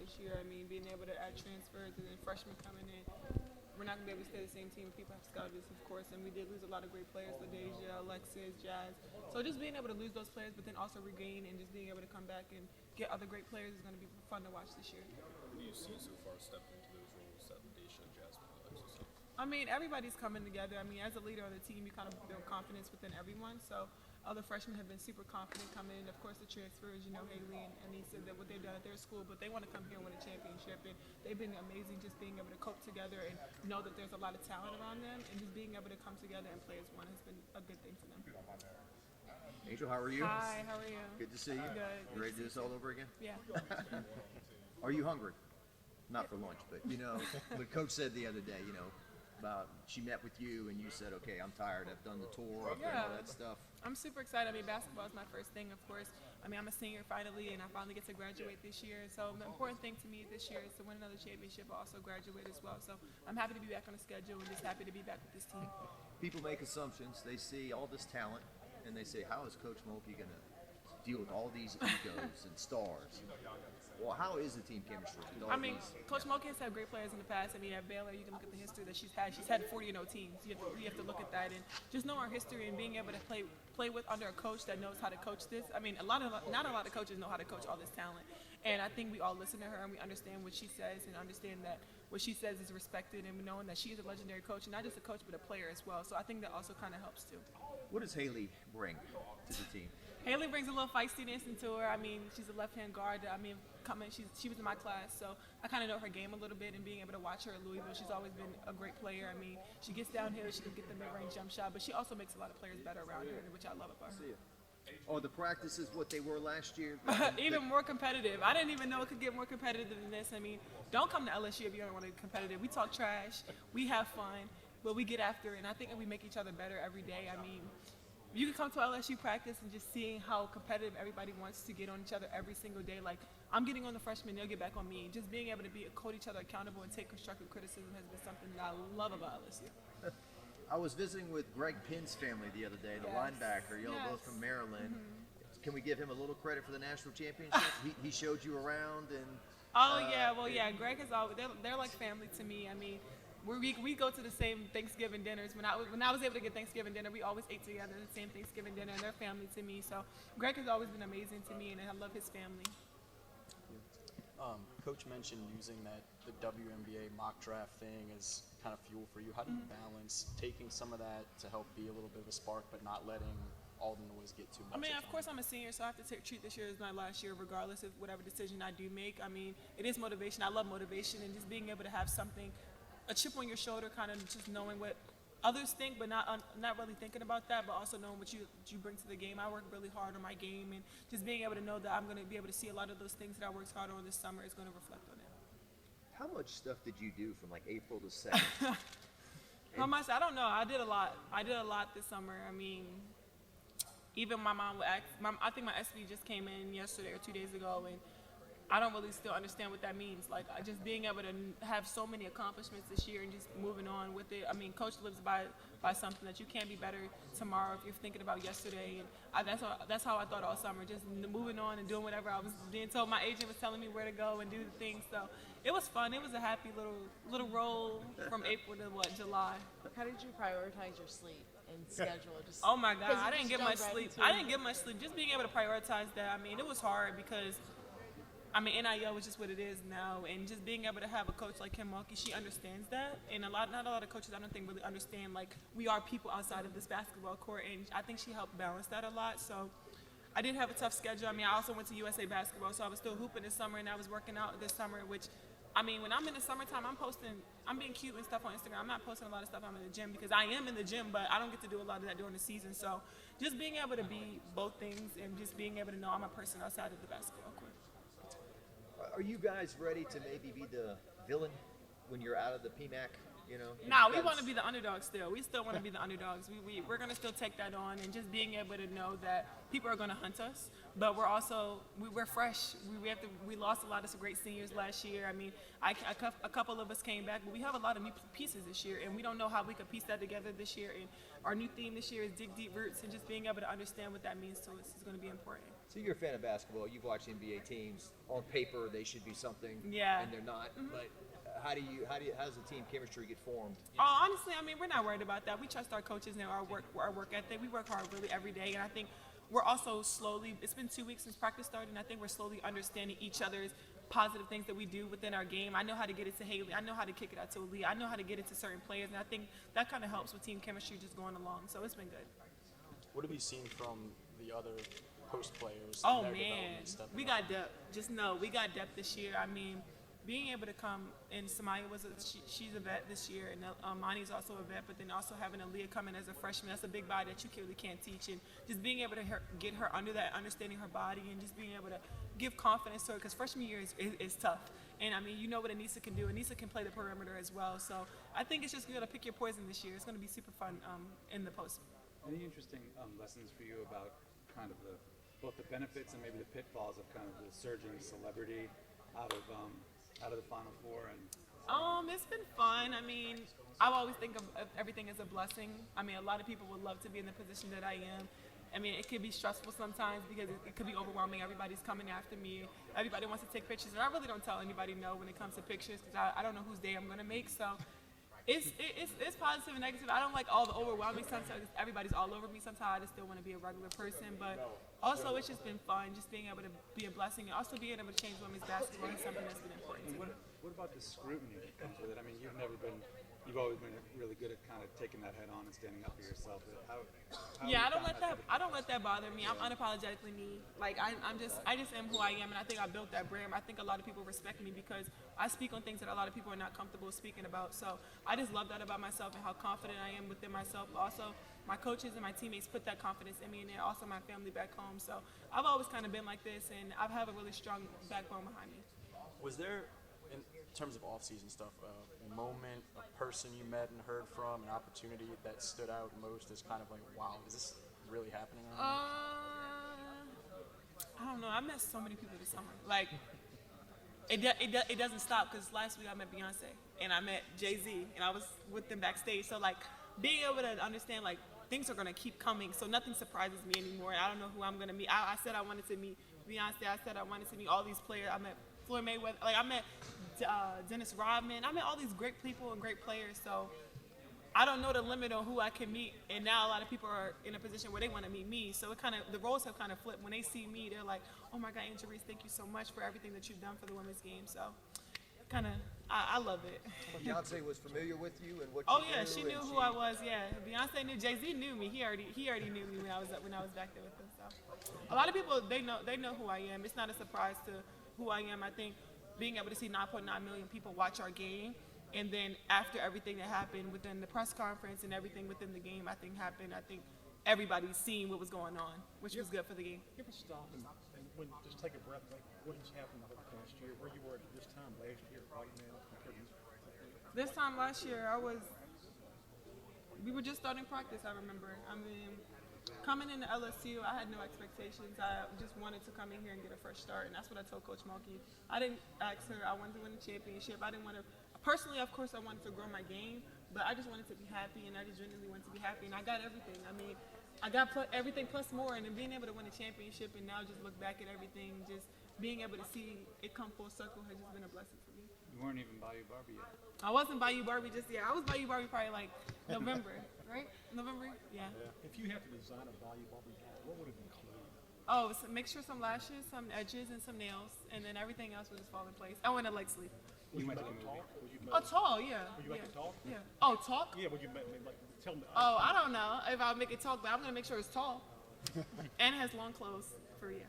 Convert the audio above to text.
this year. I mean, being able to add transfers and then freshmen coming in, we're not going to be able to stay the same team. People have scouted us, of course, and we did lose a lot of great players, LaDeja, Alexis, Jazz. So just being able to lose those players, but then also regain and just being able to come back and get other great players is going to be fun to watch this year. What do you see so far stepping into those roles that LaDeja, Jasmine, Alexis? I mean, everybody's coming together. I mean, as a leader of the team, you kind of build confidence within everyone. So other freshmen have been super confident coming in. Of course, the transfers, Haley and Anissa, that what they've done at their school, but they want to come here and win a championship. And they've been amazing just being able to cope together and know that there's a lot of talent around them. And just being able to come together and play as one has been a good thing for them. Angel, how are you? Hi, how are you? Good to see you. Good. You ready to do this all over again? Yeah. Are you hungry? Not for lunch, but what Coach said the other day, about she met with you and you said, okay, I'm tired. I've done the tour, I've done all that stuff. I'm super excited. I mean, basketball is my first thing, of course. I mean, I'm a senior finally, and I finally get to graduate this year. So the important thing to me this year is to win another championship, but also graduate as well. So I'm happy to be back on the schedule and just happy to be back with this team. People make assumptions. They see all this talent, and they say, how is Coach Mulkey going to deal with all these egos and stars? Well, how is the team chemistry? Coach Mulkey has had great players in the past. I mean, at Baylor, you can look at the history that she's had. She's had 40-0 teams. You have to look at that and just know our history and being able to play with under a coach that knows how to coach this. I mean, not a lot of coaches know how to coach all this talent. And I think we all listen to her and we understand what she says and understand that what she says is respected and knowing that she is a legendary coach and not just a coach but a player as well. So I think that also kind of helps too. What does Haley bring to the team? Haley brings a little feistiness into her. I mean, she's a left-hand guard. I mean, she was in my class, so I kind of know her game a little bit. And being able to watch her at Louisville, she's always been a great player. I mean, she gets downhill, she can get the mid-range jump shot, but she also makes a lot of players better around her, which I love about her. Are the practices what they were last year? Even more competitive. I didn't even know it could get more competitive than this. I mean, don't come to LSU if you don't want to be competitive. We talk trash, we have fun, but we get after it, and I think that we make each other better every day. I mean, you can come to LSU practice and just seeing how competitive everybody wants to get on each other every single day. Like, I'm getting on the freshmen, they'll get back on me. Just being able to hold each other accountable and take constructive criticism has been something that I love about LSU. I was visiting with Greg Pinn's family the other day, the linebacker. Y'all both from Maryland. Mm-hmm. Can we give him a little credit for the national championship? he showed you around and. Greg is always they're like family to me. I mean, we go to the same Thanksgiving dinners. When I was able to get Thanksgiving dinner, we always ate together the same Thanksgiving dinner, and they're family to me. So Greg has always been amazing to me, and I love his family. Coach mentioned using the WNBA mock draft thing as kind of fuel for you. How do you balance taking some of that to help be a little bit of a spark, but not letting all the noise get too much? I mean, of course, I'm a senior, so I have to treat this year as my last year, regardless of whatever decision I do make. I mean, it is motivation. I love motivation, and just being able to have something, a chip on your shoulder, kind of just knowing what others think, but not really thinking about that, but also knowing what you bring to the game. I work really hard on my game, and just being able to know that I'm going to be able to see a lot of those things that I worked hard on this summer is going to reflect on it. How much stuff did you do from like April to 2nd? How much? I don't know. I did a lot. This summer. I mean, even my mom would ask. I think my SV just came in yesterday or 2 days ago, and I don't really still understand what that means. Like, just being able to have so many accomplishments this year and just moving on with it. I mean, Coach lives by something that you can't be better tomorrow if you're thinking about yesterday. And that's how I thought all summer, just moving on and doing whatever I was being told. My agent was telling me where to go and do the things. So it was fun. It was a happy little roll from April to July. How did you prioritize your sleep and schedule? Oh my God, I didn't get much sleep. Just being able to prioritize that. I mean, it was hard because NIL is just what it is now, and just being able to have a coach like Kim Mulkey, she understands that, and not a lot of coaches I don't think really understand, like, we are people outside of this basketball court, and I think she helped balance that a lot. So I did have a tough schedule. I mean, I also went to USA Basketball, so I was still hooping this summer, and I was working out this summer, which, I mean, when I'm in the summertime, I'm being cute and stuff on Instagram. I'm not posting a lot of stuff I'm in the gym because I am in the gym, but I don't get to do a lot of that during the season. So just being able to be both things and just being able to know I'm a person outside of the basketball court. Are you guys ready to maybe be the villain when you're out of the PMAC You know. Nah, we want to be the underdogs still. We still want to be the underdogs. We're going to still take that on, and just being able to know that people are going to hunt us, but we're also we're fresh. We lost a lot of some great seniors last year. I mean, a couple of us came back, but we have a lot of new pieces this year, and we don't know how we could piece that together this year. And our new theme this year is dig deep roots, and just being able to understand what that means to us is going to be important. So you're a fan of basketball. You've watched NBA teams. On paper, they should be something, Yeah. and they're not. But how does the team chemistry get formed? Oh, honestly, I mean, we're not worried about that. We trust our coaches and our work ethic. We work hard really every day, and I think we're also slowly. It's been 2 weeks since practice started, and I think we're slowly understanding each other's positive things that we do within our game. I know how to get it to Haley. I know how to kick it out to Aaliyah. I know how to get it to certain players, and I think that kind of helps with team chemistry just going along. So it's been good. What have you seen from the other post players? Oh in their man, development stepping we up? got depth. Just know we got depth this year. I mean, being able to come and Samaya she's a vet this year, and Mani's also a vet. But then also having Aaliyah come in as a freshman, that's a big body that you really can't teach. And just being able to get her under that, understanding her body, and just being able to give confidence to her, because freshman year is tough. And I mean, you know what Anissa can do. Anissa can play the perimeter as well. So I think it's just going to pick your poison this year. It's going to be super fun in the post. Any interesting lessons for you about kind of both the benefits and maybe the pitfalls of kind of the surging celebrity out of the Final Four? And It's been fun. I mean, I always think of everything as a blessing. I mean, a lot of people would love to be in the position that I am. I mean, it could be stressful sometimes because it could be overwhelming. Everybody's coming after me. Everybody wants to take pictures, and I really don't tell anybody no when it comes to pictures because I don't know whose day I'm going to make. So it's positive and negative. I don't like all the overwhelming sometimes. Everybody's all over me sometimes. I just still want to be a regular person. But also, it's just been fun, just being able to be a blessing, and also being able to change women's basketball is something that's been important to me. what about the scrutiny that comes with it? I mean, you've always been really good at kind of taking that head on and standing up for yourself. Yeah, I don't let that bother me. I'm unapologetically me. Like I just am who I am, and I think I built that brand. I think a lot of people respect me because I speak on things that a lot of people are not comfortable speaking about. So I just love that about myself and how confident I am within myself. But also, my coaches and my teammates put that confidence in me, and then also my family back home. So I've always kind of been like this, and I have a really strong backbone behind me. Was there, in terms of off-season stuff, a moment, a person you met and heard from, an opportunity that stood out most as kind of like, wow, is this really happening right now? I don't know. I met so many people this summer. Like, it doesn't stop because last week I met Beyonce and I met Jay-Z and I was with them backstage. So like, being able to understand like things are gonna keep coming, so nothing surprises me anymore. And I don't know who I'm gonna meet. I said I wanted to meet Beyonce. I said I wanted to meet all these players. I met Floyd Mayweather. Like I met Dennis Rodman. I met all these great people and great players. So I don't know the limit on who I can meet. And now a lot of people are in a position where they want to meet me. So the roles have kind of flipped. When they see me, they're like, "Oh my God, Angel Reese, thank you so much for everything that you've done for the women's game." So I love it. Beyonce was familiar with you and what Oh you yeah, do, she knew and who I was. Yeah, Beyonce knew. Jay-Z knew me. He already knew me when I was back there with him. So a lot of people they know who I am. It's not a surprise to who I am. I think being able to see 9.9 million people watch our game, and then after everything that happened within the press conference and everything within the game, I think everybody's seen what was going on, which was good for the game. You ever stop and just take a breath, like what has happened the whole past year, where you were at this time last year, right now, compared to This time last year, we were just starting practice, I remember. I mean, coming into LSU, I had no expectations. I just wanted to come in here and get a fresh start, and that's what I told Coach Mulkey. I didn't ask her, I wanted to win the championship. I didn't want to, personally, of course, I wanted to grow my game, but I just wanted to be happy, and I just genuinely wanted to be happy, and I got everything. I mean, I got everything plus more, and then being able to win a championship and now just look back at everything, just being able to see it come full circle has just been a blessing for me. You weren't even Bayou Barbie yet. I wasn't Bayou Barbie just yet. I was Bayou Barbie probably like November, right? November? Yeah. if you have to design a Bayou Barbie hat, what would it include? Oh, so make sure some lashes, some edges, and some nails, and then everything else will just fall in place. Oh, and a leg sleeve. Would you might make like it a movie. talk? Would you Oh, tall, yeah. Would you make it talk? Yeah. Oh, talk? Yeah, would you make like tell me? Oh, I don't know if I'll make it talk, but I'm gonna make sure it's tall and has long clothes for yeah.